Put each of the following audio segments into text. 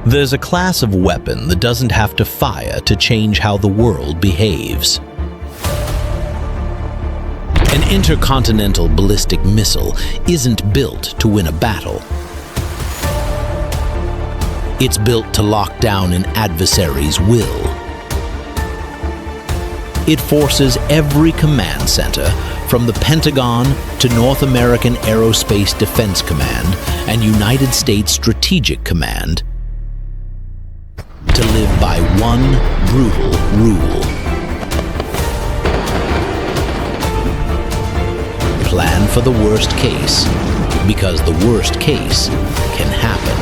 There's a class of weapon that doesn't have to fire to change how the world behaves. An intercontinental ballistic missile isn't built to win a battle. It's built to lock down an adversary's will. It forces every command center, from the Pentagon to North American Aerospace Defense Command and United States Strategic Command, to live by one brutal rule. Plan for the worst case, because the worst case can happen.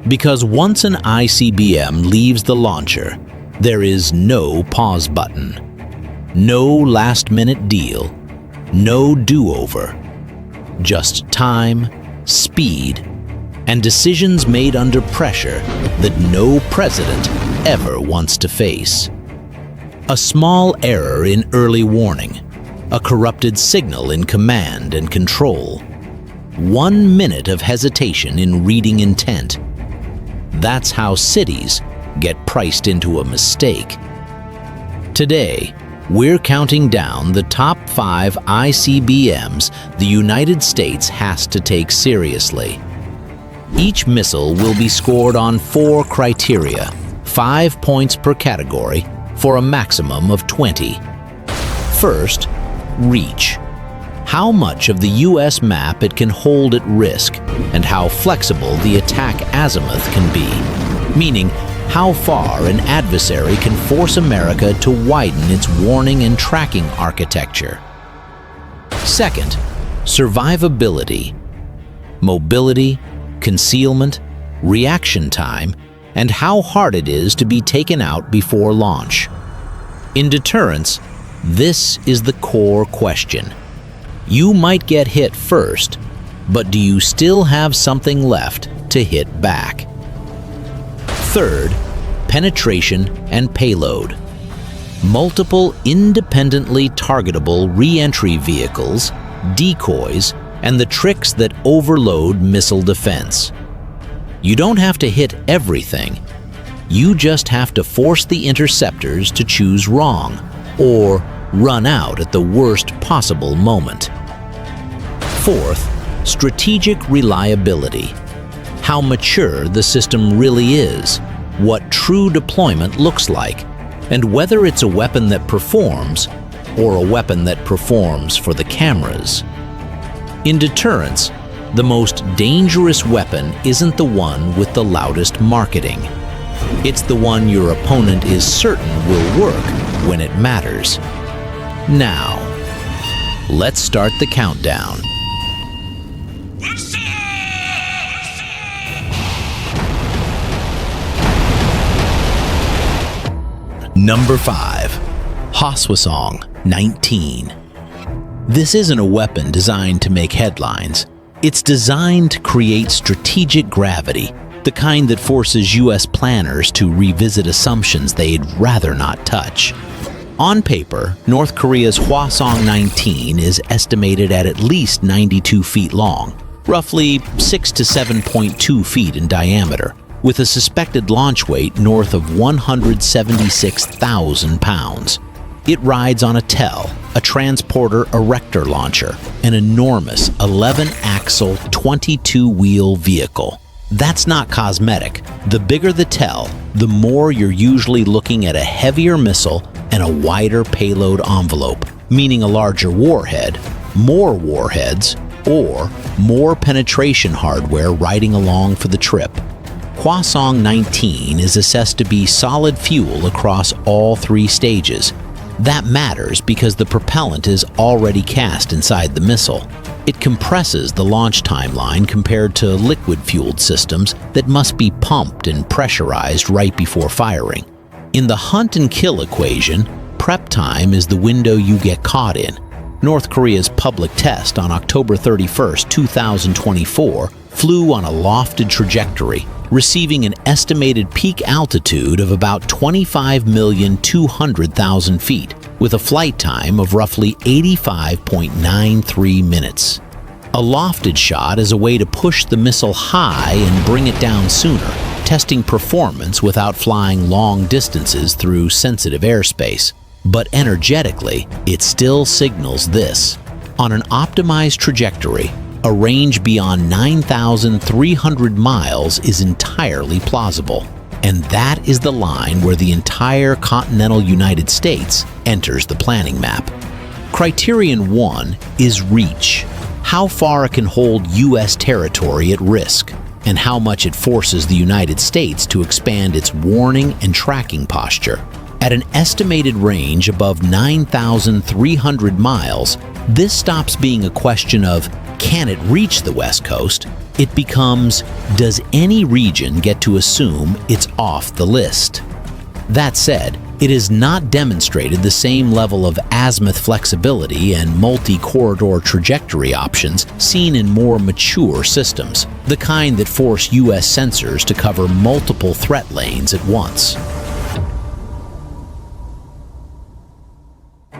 Because once an ICBM leaves the launcher, there is no pause button, no last-minute deal, no do-over, just time, speed, and decisions made under pressure that no president ever wants to face. A small error in early warning, a corrupted signal in command and control, 1 minute of hesitation in reading intent. That's how cities get priced into a mistake. Today, we're counting down the top 5 ICBMs the United States has to take seriously. Each missile will be scored on 4 criteria, 5 points per category, for a maximum of 20. First, reach. How much of the US map it can hold at risk, and how flexible the attack azimuth can be, meaning how far an adversary can force America to widen its warning and tracking architecture. Second, survivability. Mobility, concealment, reaction time, and how hard it is to be taken out before launch. In deterrence, this is the core question. You might get hit first, but do you still have something left to hit back? Third, penetration and payload. Multiple independently targetable re-entry vehicles, decoys, and the tricks that overload missile defense. You don't have to hit everything. You just have to force the interceptors to choose wrong, or run out at the worst possible moment. Fourth, strategic reliability. How mature the system really is, what true deployment looks like, and whether it's a weapon that performs or a weapon that performs for the cameras. In deterrence, the most dangerous weapon isn't the one with the loudest marketing. It's the one your opponent is certain will work when it matters. Now, let's start the countdown. Number 5. Hwasong 19. This isn't a weapon designed to make headlines. It's designed to create strategic gravity, the kind that forces US planners to revisit assumptions they'd rather not touch. On paper, North Korea's Hwasong 19 is estimated at least 92 feet long, roughly 6 to 7.2 feet in diameter, with a suspected launch weight north of 176,000 pounds. It rides on a TEL, a transporter erector launcher, an enormous 11-axle, 22-wheel vehicle. That's not cosmetic. The bigger the TEL, the more you're usually looking at a heavier missile and a wider payload envelope, meaning a larger warhead, more warheads, or more penetration hardware riding along for the trip. Hwasong 19 is assessed to be solid fuel across all 3 stages. That matters because the propellant is already cast inside the missile. It compresses the launch timeline compared to liquid-fueled systems that must be pumped and pressurized right before firing. In the hunt and kill equation, prep time is the window you get caught in. North Korea's public test on October 31, 2024, flew on a lofted trajectory, receiving an estimated peak altitude of about 25,200,000 feet, with a flight time of roughly 85.93 minutes. A lofted shot is a way to push the missile high and bring it down sooner, testing performance without flying long distances through sensitive airspace. But energetically, it still signals this. On an optimized trajectory, a range beyond 9,300 miles is entirely plausible. And that is the line where the entire continental United States enters the planning map. Criterion 1 is reach. How far it can hold U.S. territory at risk, and how much it forces the United States to expand its warning and tracking posture. At an estimated range above 9,300 miles, this stops being a question of, can it reach the West Coast? It becomes, does any region get to assume it's off the list? That said, it has not demonstrated the same level of azimuth flexibility and multi-corridor trajectory options seen in more mature systems, the kind that force U.S. sensors to cover multiple threat lanes at once.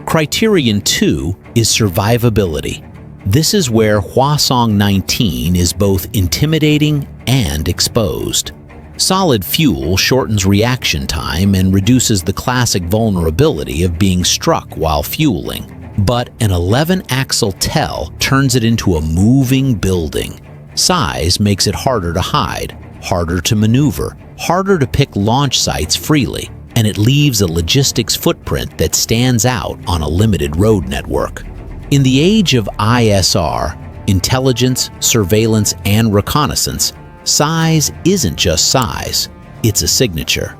Criterion 2 is survivability. This is where Hwasong-19 is both intimidating and exposed. Solid fuel shortens reaction time and reduces the classic vulnerability of being struck while fueling. But an 11-axle TEL turns it into a moving building. Size makes it harder to hide, harder to maneuver, harder to pick launch sites freely, and it leaves a logistics footprint that stands out on a limited road network. In the age of ISR, intelligence, surveillance, and reconnaissance, size isn't just size, it's a signature.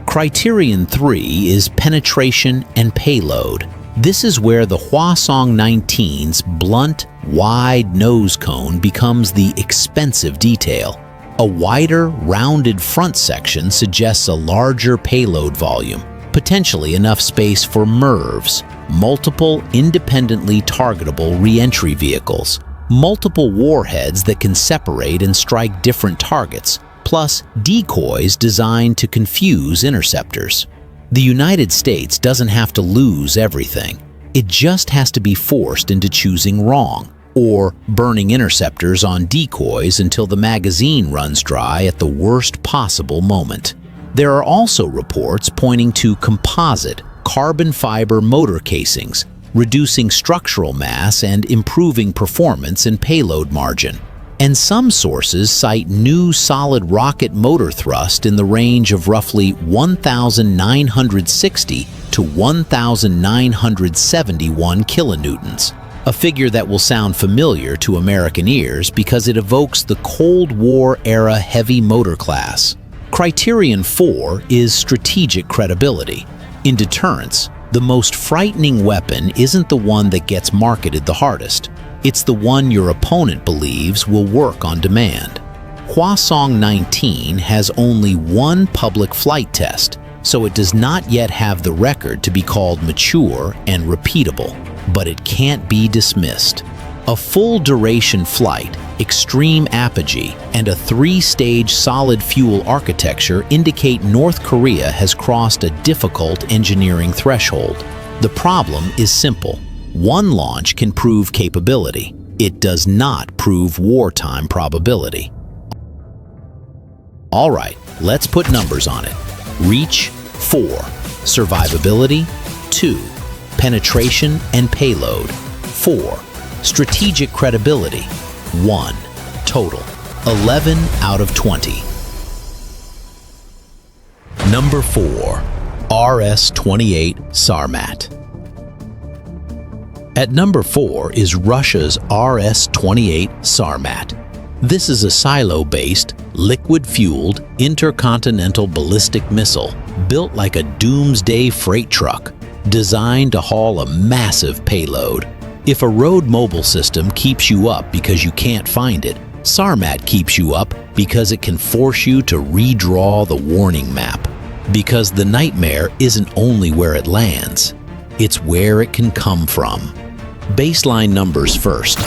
Criterion 3 is penetration and payload. This is where the Hwasong-19's blunt, wide nose cone becomes the expensive detail. A wider, rounded front section suggests a larger payload volume, potentially enough space for MIRVs, multiple independently targetable re-entry vehicles, multiple warheads that can separate and strike different targets, plus decoys designed to confuse interceptors. The United States doesn't have to lose everything. It just has to be forced into choosing wrong, or burning interceptors on decoys until the magazine runs dry at the worst possible moment. There are also reports pointing to composite, carbon fiber motor casings, reducing structural mass and improving performance and payload margin. And some sources cite new solid rocket motor thrust in the range of roughly 1,960 to 1,971 kilonewtons, a figure that will sound familiar to American ears because it evokes the Cold War-era heavy motor class. Criterion 4 is strategic credibility. In deterrence, the most frightening weapon isn't the one that gets marketed the hardest. It's the one your opponent believes will work on demand. Hwasong-19 has only one public flight test, so it does not yet have the record to be called mature and repeatable, but it can't be dismissed. A full-duration flight, extreme apogee, and a 3-stage solid fuel architecture indicate North Korea has crossed a difficult engineering threshold. The problem is simple. One launch can prove capability. It does not prove wartime probability. All right, let's put numbers on it. Reach, 4. Survivability, 2. Penetration and payload, 4. Strategic credibility, 1. Total, 11 out of 20. Number 4. RS-28 Sarmat. At number 4 is Russia's RS-28 Sarmat. This is a silo-based, liquid-fueled intercontinental ballistic missile built like a Doomsday freight truck, designed to haul a massive payload. If a road mobile system keeps you up because you can't find it, Sarmat keeps you up because it can force you to redraw the warning map. Because the nightmare isn't only where it lands, it's where it can come from. Baseline numbers first.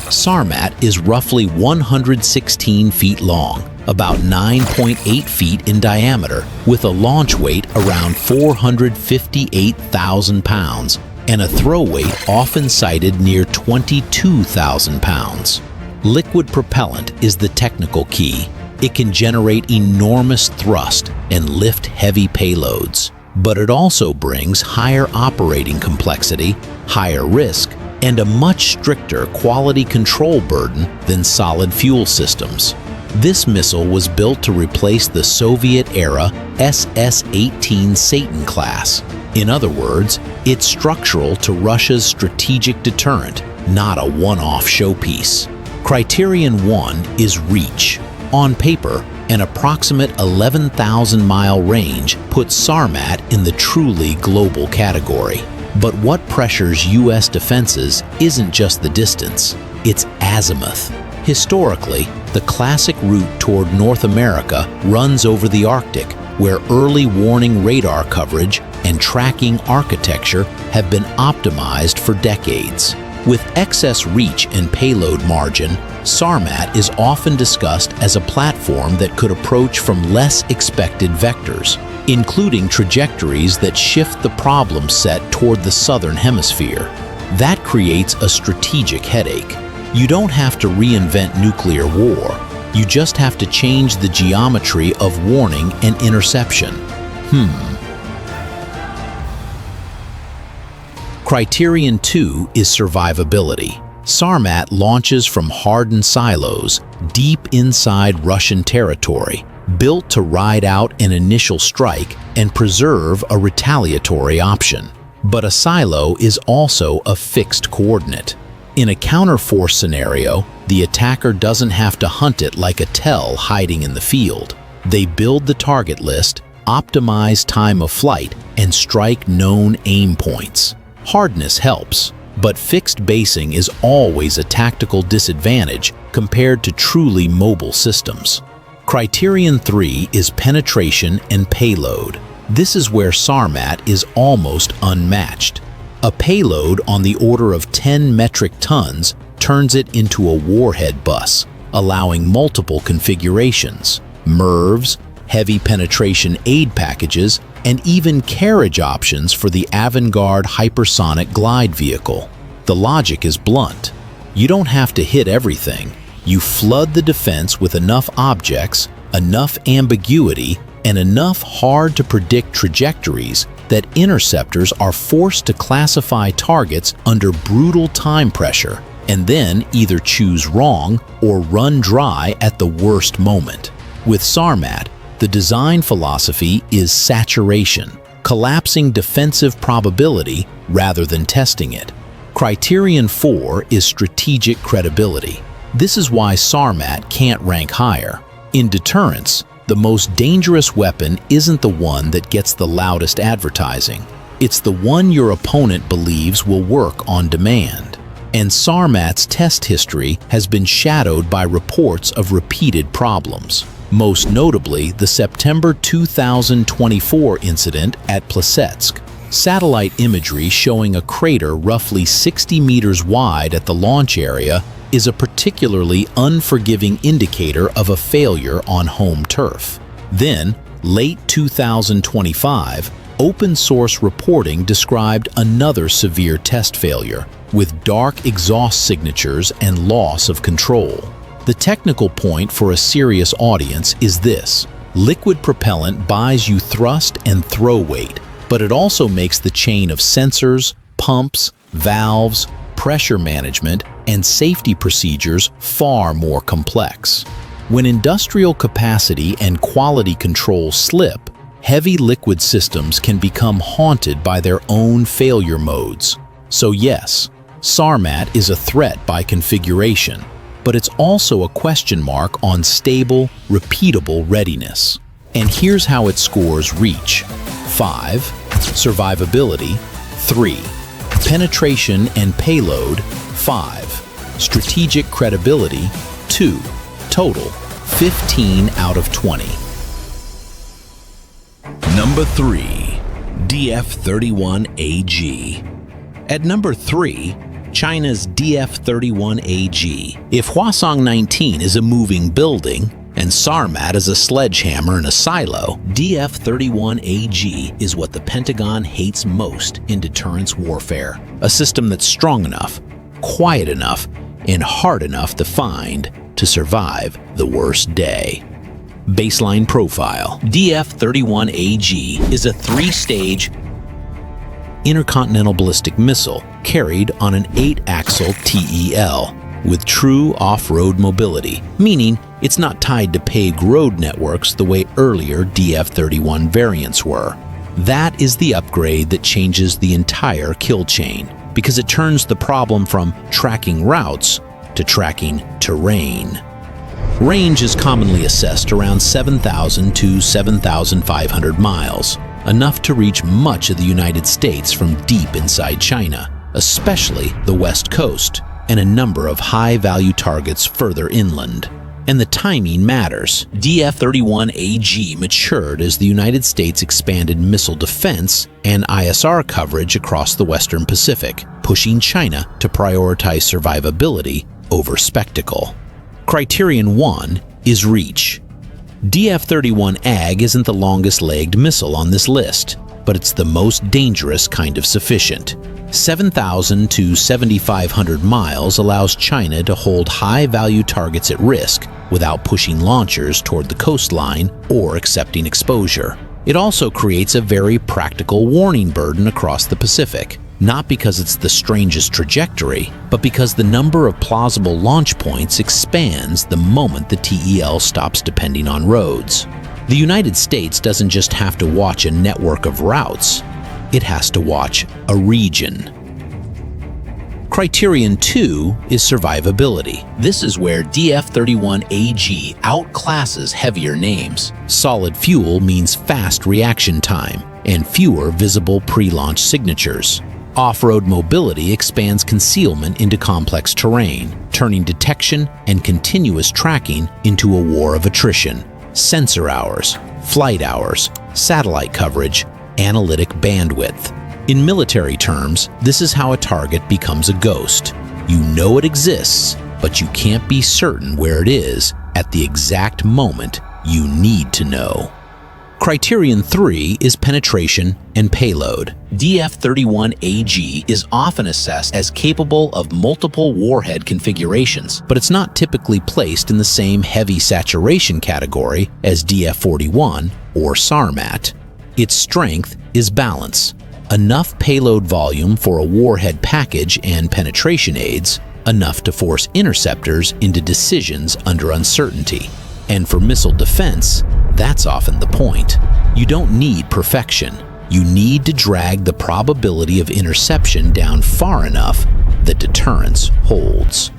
Sarmat is roughly 116 feet long, about 9.8 feet in diameter, with a launch weight around 458,000 pounds and a throw weight often cited near 22,000 pounds. Liquid propellant is the technical key. It can generate enormous thrust and lift heavy payloads, but it also brings higher operating complexity, higher risk, and a much stricter quality control burden than solid fuel systems. This missile was built to replace the Soviet-era SS-18 Satan class. In other words, it's structural to Russia's strategic deterrent, not a one-off showpiece. Criterion 1 is reach. On paper, an approximate 11,000-mile range puts Sarmat in the truly global category. But what pressures U.S. defenses isn't just the distance, it's azimuth. Historically, the classic route toward North America runs over the Arctic, where early warning radar coverage and tracking architecture have been optimized for decades. With excess reach and payload margin, Sarmat is often discussed as a platform that could approach from less expected vectors, including trajectories that shift the problem set toward the southern hemisphere. That creates a strategic headache. You don't have to reinvent nuclear war. You just have to change the geometry of warning and interception. Criterion 2 is survivability. Sarmat launches from hardened silos deep inside Russian territory, built to ride out an initial strike and preserve a retaliatory option. But a silo is also a fixed coordinate. In a counterforce scenario, the attacker doesn't have to hunt it like a tell hiding in the field. They build the target list, optimize time of flight, and strike known aim points. Hardness helps, but fixed basing is always a tactical disadvantage compared to truly mobile systems. Criterion 3 is penetration and payload. This is where Sarmat is almost unmatched. A payload on the order of 10 metric tons turns it into a warhead bus, allowing multiple configurations: MIRVs, heavy penetration aid packages, and even carriage options for the avant-garde hypersonic glide vehicle. The logic is blunt. You don't have to hit everything. You flood the defense with enough objects, enough ambiguity, and enough hard-to-predict trajectories that interceptors are forced to classify targets under brutal time pressure and then either choose wrong or run dry at the worst moment. With Sarmat, the design philosophy is saturation, collapsing defensive probability rather than testing it. Criterion 4 is strategic credibility. This is why Sarmat can't rank higher. In deterrence, the most dangerous weapon isn't the one that gets the loudest advertising. It's the one your opponent believes will work on demand. And Sarmat's test history has been shadowed by reports of repeated problems. Most notably, the September 2024 incident at Plesetsk. Satellite imagery showing a crater roughly 60 meters wide at the launch area is a particularly unforgiving indicator of a failure on home turf. Then, late 2025, open-source reporting described another severe test failure, with dark exhaust signatures and loss of control. The technical point for a serious audience is this: liquid propellant buys you thrust and throw weight, but it also makes the chain of sensors, pumps, valves, pressure management, and safety procedures far more complex. When industrial capacity and quality control slip, heavy liquid systems can become haunted by their own failure modes. So yes, Sarmat is a threat by configuration, but it's also a question mark on stable, repeatable readiness. And here's how it scores reach: 5, survivability, 3, penetration and payload, 5, strategic credibility, 2, total, 15 out of 20. Number 3. DF-31AG. At number 3, China's DF-31AG. If Hwasong 19 is a moving building, and Sarmat is a sledgehammer in a silo, DF-31AG is what the Pentagon hates most in deterrence warfare. A system that's strong enough, quiet enough, and hard enough to find to survive the worst day. Baseline profile. DF-31AG is a 3-stage Intercontinental Ballistic Missile carried on an 8-axle TEL with true off-road mobility, meaning it's not tied to paved road networks the way earlier DF-31 variants were. That is the upgrade that changes the entire kill chain, because it turns the problem from tracking routes to tracking terrain. Range is commonly assessed around 7,000 to 7,500 miles, enough to reach much of the United States from deep inside China, especially the West Coast, and a number of high-value targets further inland. And the timing matters. DF-31AG matured as the United States expanded missile defense and ISR coverage across the Western Pacific, pushing China to prioritize survivability over spectacle. Criterion 1 is reach. DF-31AG isn't the longest-legged missile on this list, but it's the most dangerous kind of sufficient. 7,000 to 7,500 miles allows China to hold high-value targets at risk without pushing launchers toward the coastline or accepting exposure. It also creates a very practical warning burden across the Pacific, not because it's the strangest trajectory, but because the number of plausible launch points expands the moment the TEL stops depending on roads. The United States doesn't just have to watch a network of routes, it has to watch a region. Criterion 2 is survivability. This is where DF-31AG outclasses heavier names. Solid fuel means fast reaction time and fewer visible pre-launch signatures. Off-road mobility expands concealment into complex terrain, turning detection and continuous tracking into a war of attrition. Sensor hours, flight hours, satellite coverage, analytic bandwidth. In military terms, this is how a target becomes a ghost. You know it exists, but you can't be certain where it is at the exact moment you need to know. Criterion 3 is penetration and payload. DF-31AG is often assessed as capable of multiple warhead configurations, but it's not typically placed in the same heavy saturation category as DF-41 or Sarmat. Its strength is balance. Enough payload volume for a warhead package and penetration aids, enough to force interceptors into decisions under uncertainty. And for missile defense, that's often the point. You don't need perfection. You need to drag the probability of interception down far enough that deterrence holds.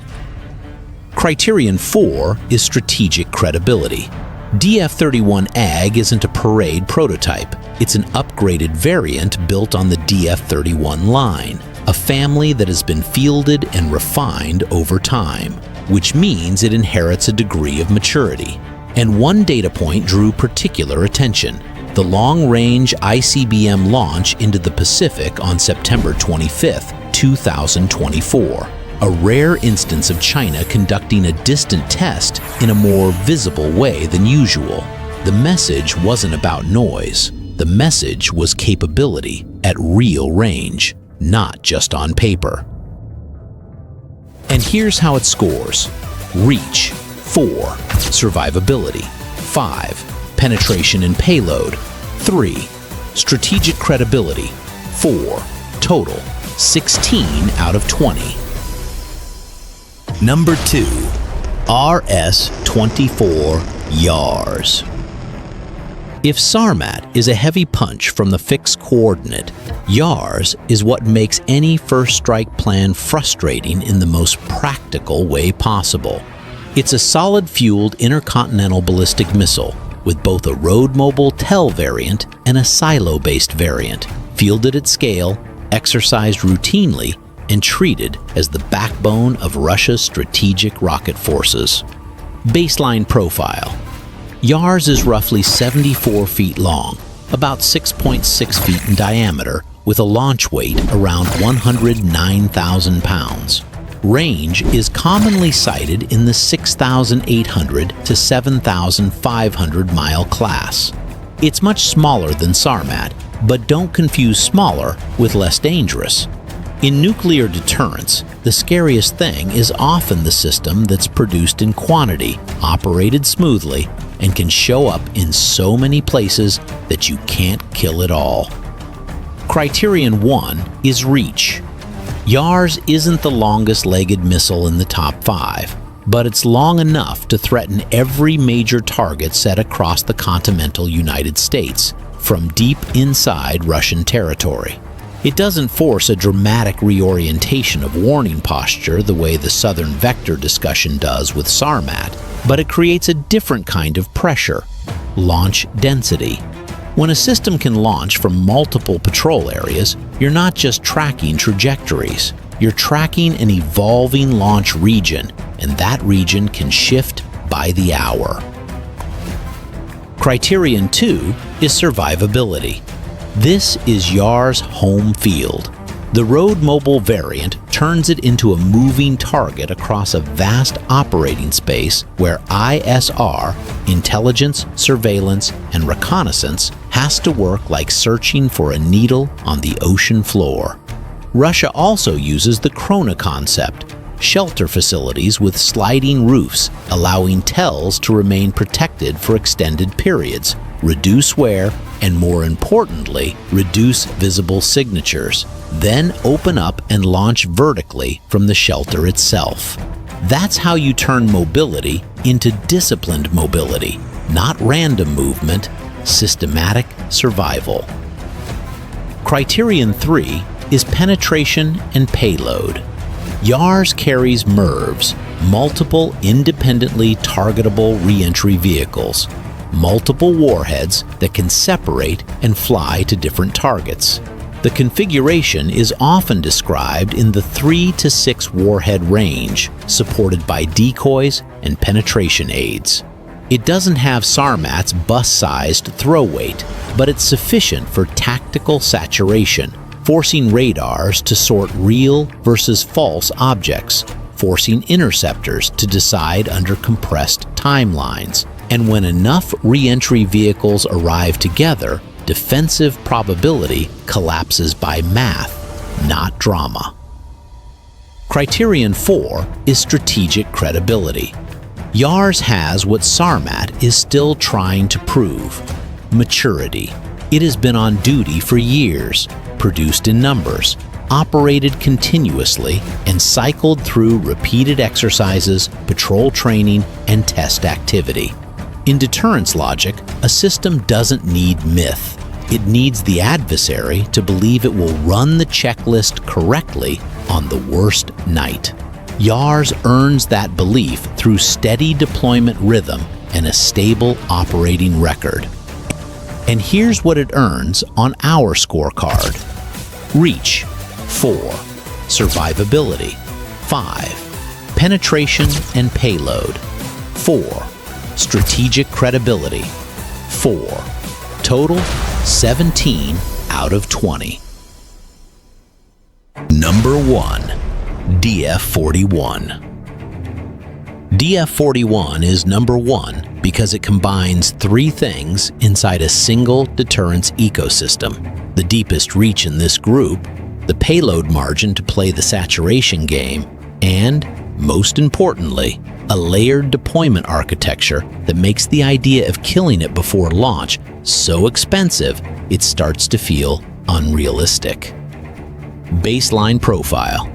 Criterion 4 is strategic credibility. DF-31AG isn't a parade prototype. It's an upgraded variant built on the DF-31 line, a family that has been fielded and refined over time, which means it inherits a degree of maturity. And one data point drew particular attention: the long-range ICBM launch into the Pacific on September 25, 2024. A rare instance of China conducting a distant test in a more visible way than usual. The message wasn't about noise. The message was capability at real range, not just on paper. And here's how it scores. Reach, 4. Survivability, 5. Penetration and payload, 3. Strategic credibility, 4. Total, 16 out of 20. Number 2. RS-24 Yars. If Sarmat is a heavy punch from the fixed coordinate, Yars is what makes any first strike plan frustrating in the most practical way possible. It's a solid-fueled intercontinental ballistic missile with both a road-mobile TEL variant and a silo-based variant, fielded at scale, exercised routinely, and treated as the backbone of Russia's strategic rocket forces. Baseline profile. Yars is roughly 74 feet long, about 6.6 feet in diameter, with a launch weight around 109,000 pounds. Range is commonly cited in the 6,800 to 7,500 mile class. It's much smaller than Sarmat, but don't confuse smaller with less dangerous. In nuclear deterrence, the scariest thing is often the system that's produced in quantity, operated smoothly, and can show up in so many places that you can't kill it all. Criterion 1 is reach. Yars isn't the longest-legged missile in the top 5, but it's long enough to threaten every major target set across the continental United States, from deep inside Russian territory. It doesn't force a dramatic reorientation of warning posture the way the Southern Vector discussion does with Sarmat, but it creates a different kind of pressure: launch density. When a system can launch from multiple patrol areas, you're not just tracking trajectories. You're tracking an evolving launch region, and that region can shift by the hour. Criterion 2 is survivability. This is Yars' home field. The road mobile variant turns it into a moving target across a vast operating space where ISR, intelligence, surveillance, and reconnaissance, has to work like searching for a needle on the ocean floor. Russia also uses the Krona concept, shelter facilities with sliding roofs, allowing tells to remain protected for extended periods, reduce wear, and more importantly, reduce visible signatures, then open up and launch vertically from the shelter itself. That's how you turn mobility into disciplined mobility, not random movement, systematic survival. Criterion 3 is penetration and payload. Yars carries MIRVs, multiple independently targetable re-entry vehicles, multiple warheads that can separate and fly to different targets. The configuration is often described in the 3 to 6 warhead range, supported by decoys and penetration aids. It doesn't have Sarmat's bus-sized throw weight, but it's sufficient for tactical saturation, forcing radars to sort real versus false objects, forcing interceptors to decide under compressed timelines. And when enough re-entry vehicles arrive together, defensive probability collapses by math, not drama. Criterion 4 is strategic credibility. Yars has what Sarmat is still trying to prove: maturity. It has been on duty for years, produced in numbers, operated continuously, and cycled through repeated exercises, patrol training, and test activity. In deterrence logic, a system doesn't need myth. It needs the adversary to believe it will run the checklist correctly on the worst night. Yars earns that belief through steady deployment rhythm and a stable operating record. And here's what it earns on our scorecard. Reach, 4. Survivability, 5. Penetration and payload, 4. Strategic credibility, 4. Total, 17 out of 20. Number 1. DF-41. DF-41 is number 1 because it combines 3 things inside a single deterrence ecosystem: the deepest reach in this group, the payload margin to play the saturation game, and, most importantly, a layered deployment architecture that makes the idea of killing it before launch so expensive it starts to feel unrealistic. Baseline profile.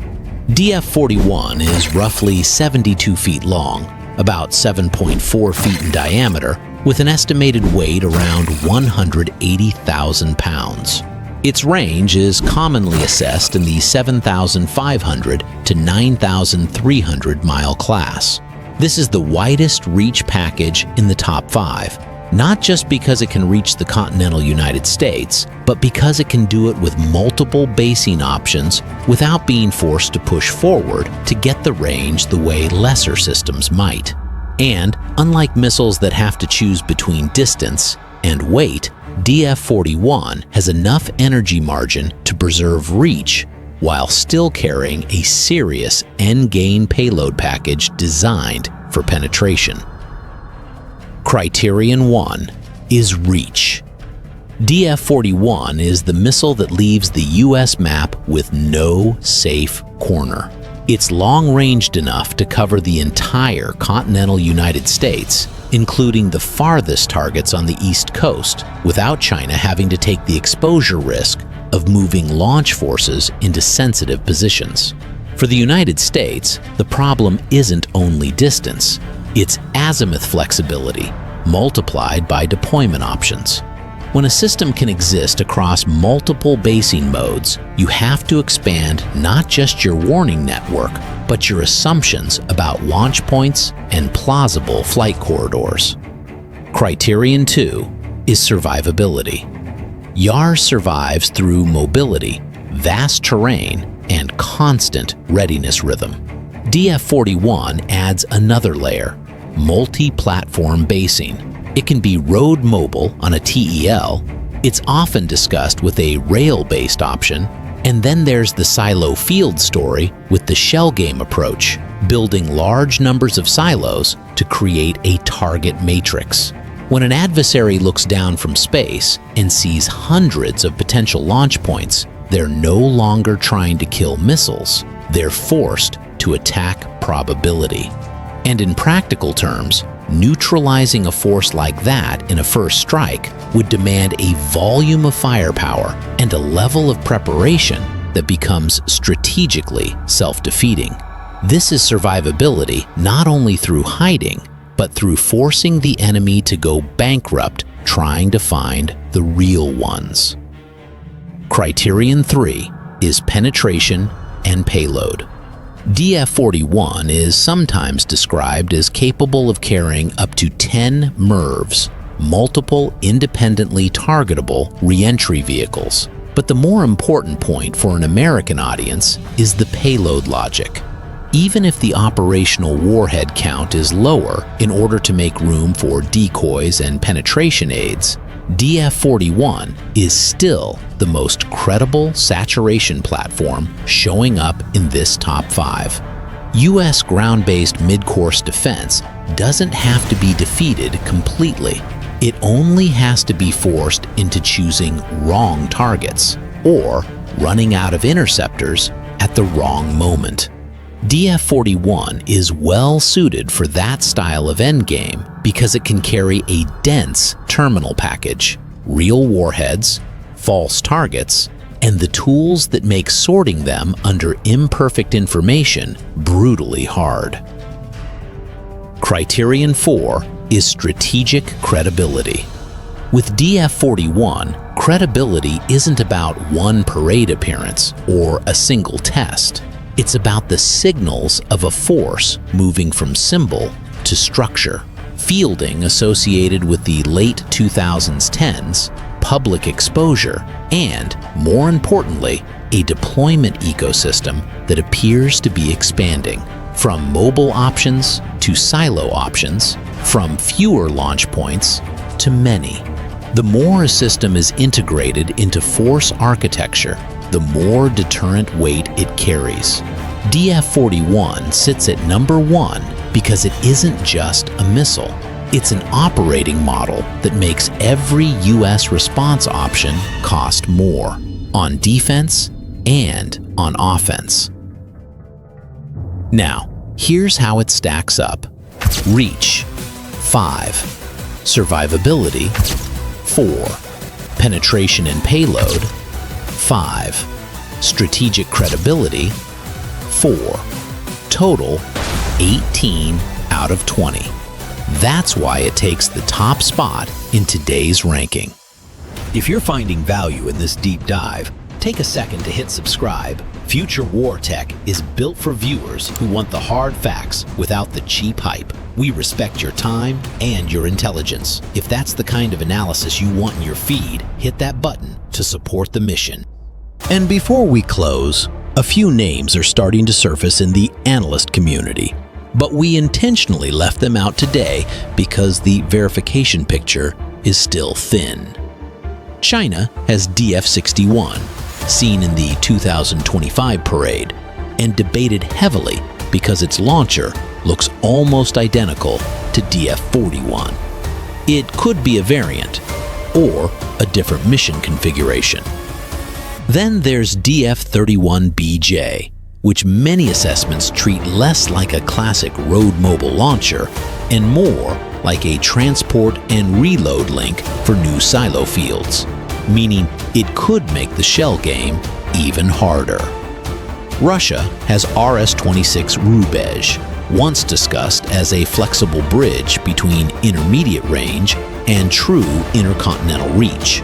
DF-41 is roughly 72 feet long, about 7.4 feet in diameter, with an estimated weight around 180,000 pounds. Its range is commonly assessed in the 7,500 to 9,300 mile class. This is the widest reach package in the top 5, not just because it can reach the continental United States, but because it can do it with multiple basing options without being forced to push forward to get the range the way lesser systems might. And, unlike missiles that have to choose between distance and weight, DF-41 has enough energy margin to preserve reach while still carrying a serious end-gain payload package designed for penetration. Criterion 1 is reach. DF-41 is the missile that leaves the U.S. map with no safe corner. It's long-ranged enough to cover the entire continental United States, including the farthest targets on the East Coast, without China having to take the exposure risk of moving launch forces into sensitive positions. For the United States, the problem isn't only distance, it's azimuth flexibility, multiplied by deployment options. When a system can exist across multiple basing modes, you have to expand not just your warning network, but your assumptions about launch points and plausible flight corridors. Criterion 2 is survivability. Yars survives through mobility, vast terrain, and constant readiness rhythm. DF-41 adds another layer, multi-platform basing. It can be road mobile on a TEL, it's often discussed with a rail-based option, and then there's the silo field story with the shell game approach, building large numbers of silos to create a target matrix. When an adversary looks down from space and sees hundreds of potential launch points, they're no longer trying to kill missiles, they're forced to attack probability. And in practical terms, neutralizing a force like that in a first strike would demand a volume of firepower and a level of preparation that becomes strategically self-defeating. This is survivability not only through hiding, but through forcing the enemy to go bankrupt trying to find the real ones. Criterion 3 is penetration and payload. DF-41 is sometimes described as capable of carrying up to 10 MIRVs, multiple independently targetable re-entry vehicles. But the more important point for an American audience is the payload logic. Even if the operational warhead count is lower in order to make room for decoys and penetration aids, DF-41 is still the most credible saturation platform showing up in this top 5. U.S. ground-based mid-course defense doesn't have to be defeated completely. It only has to be forced into choosing wrong targets or running out of interceptors at the wrong moment. DF-41 is well suited for that style of endgame because it can carry a dense terminal package, real warheads, false targets, and the tools that make sorting them under imperfect information brutally hard. Criterion 4 is strategic credibility. With DF-41, credibility isn't about one parade appearance or a single test. It's about the signals of a force moving from symbol to structure. Fielding associated with the late 2010s, public exposure, and, more importantly, a deployment ecosystem that appears to be expanding. From mobile options to silo options, from fewer launch points to many. The more a system is integrated into force architecture, the more deterrent weight it carries. DF-41 sits at number 1 because it isn't just a missile. It's an operating model that makes every U.S. response option cost more, on defense and on offense. Now, here's how it stacks up. Reach, 5. Survivability, 4. Penetration and payload, 5. Strategic credibility, 4. Total, 18 out of 20. That's why it takes the top spot in today's ranking. If you're finding value in this deep dive, take a second to hit subscribe. Future War Tech is built for viewers who want the hard facts without the cheap hype. We respect your time and your intelligence. If that's the kind of analysis you want in your feed, hit that button to support the mission. And before we close, a few names are starting to surface in the analyst community, but we intentionally left them out today because the verification picture is still thin. China has DF-61, seen in the 2025 parade, and debated heavily because its launcher looks almost identical to DF-41. It could be a variant, or a different mission configuration. Then there's DF-31BJ, which many assessments treat less like a classic road mobile launcher and more like a transport and reload link for new silo fields, meaning it could make the shell game even harder. Russia has RS-26 Rubezh, once discussed as a flexible bridge between intermediate range and true intercontinental reach.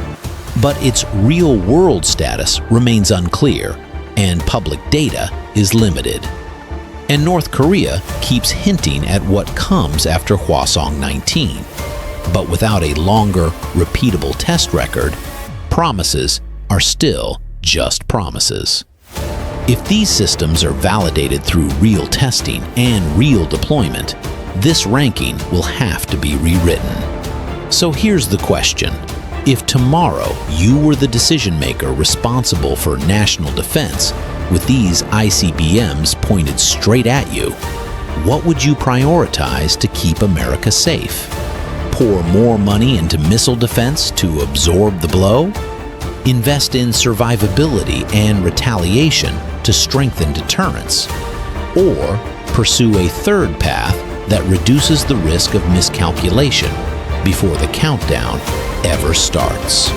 But its real-world status remains unclear, and public data is limited. And North Korea keeps hinting at what comes after Hwasong-19. But without a longer, repeatable test record, promises are still just promises. If these systems are validated through real testing and real deployment, this ranking will have to be rewritten. So here's the question. If tomorrow you were the decision maker responsible for national defense with these ICBMs pointed straight at you, what would you prioritize to keep America safe? Pour more money into missile defense to absorb the blow? Invest in survivability and retaliation to strengthen deterrence? Or pursue a third path that reduces the risk of miscalculation before the countdown ever starts?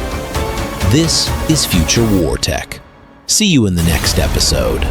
This is Future War Tech. See you in the next episode.